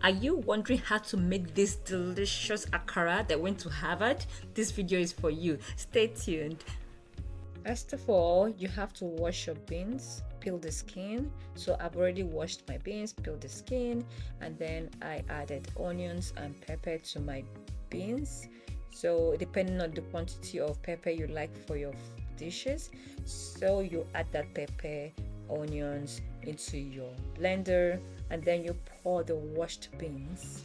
Are you wondering how to make this delicious akara that went to Harvard? This video is for you. Stay tuned. First of all, you have to wash your beans, peel the skin. So I've already washed my beans, peeled the skin, and then I added onions and pepper to my beans. So depending on the quantity of pepper you like for your dishes, so you add that pepper, onions into your blender, and then you pour the washed beans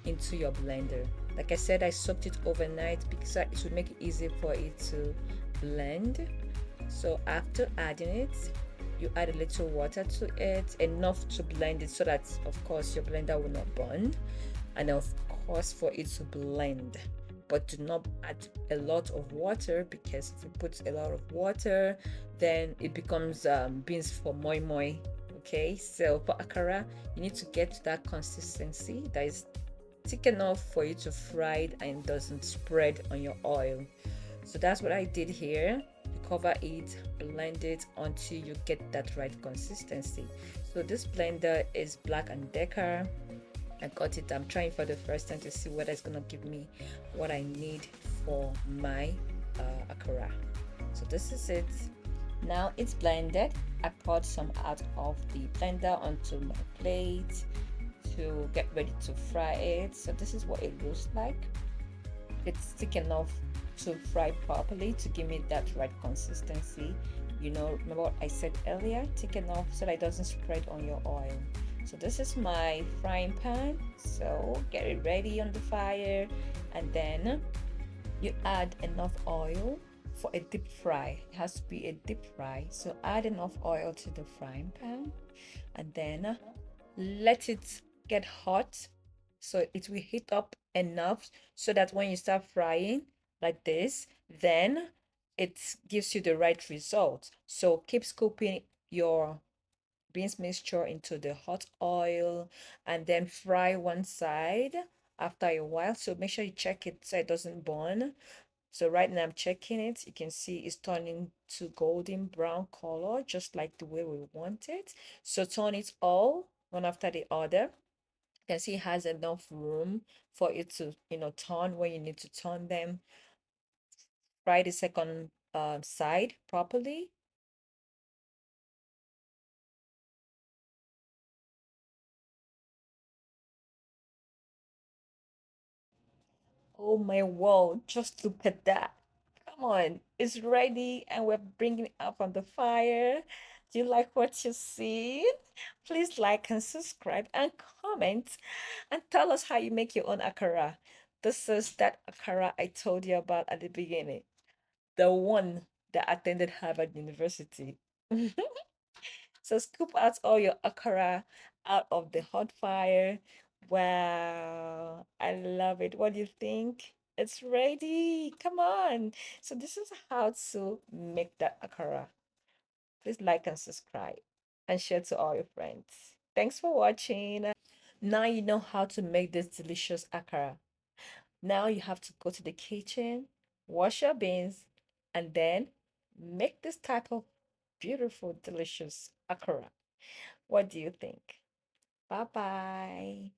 into your blender. Like I said, I soaked it overnight because it would make it easy for it to blend. So after adding it, you add a little water to it, enough to blend it so that of course your blender will not burn, and of course for it to blend. But do not add a lot of water, because if you put a lot of water, then it becomes beans for moi moi. Okay, so for akara, you need to get to that consistency that is thick enough for you to fry it and doesn't spread on your oil. So that's what I did here. You cover it, blend it until you get that right consistency. So this blender is Black and Decker. I got it. I'm trying for the first time to see whether it's gonna give me what I need for my akara. So this is it. Now it's blended. I poured some out of the blender onto my plate to get ready to fry it. So this is what it looks like. It's thick enough to fry properly to give me that right consistency. You know, remember what I said earlier, thick enough so that it doesn't spread on your oil. So this is my frying pan, so get it ready on the fire, and then you add enough oil for a deep fry. It has to be a deep fry, so add enough oil to the frying pan, and then let it get hot, so it will heat up enough so that when you start frying like this, then it gives you the right result. So keep scooping your beans mixture into the hot oil and then fry one side after a while. So make sure you check it so it doesn't burn. So right now I'm checking it. You can see it's turning to golden brown color, just like the way we want it. So turn it all one after the other. You can see it has enough room for it to, turn when you need to turn them. Fry the second side properly. Oh my word, just look at that. Come on, it's ready and we're bringing it up on the fire. Do you like what you see? Please like and subscribe and comment and tell us how you make your own akara. This is that akara I told you about at the beginning, the one that attended Harvard University. So scoop out all your akara out of the hot fire. Wow, I love it. What do you think? It's ready. Come on. So this is how to make that akara. Please like and subscribe and share to all your friends. Thanks for watching. Now you know how to make this delicious akara. Now you have to go to the kitchen, wash your beans, and then make this type of beautiful, delicious akara. What do you think? Bye bye.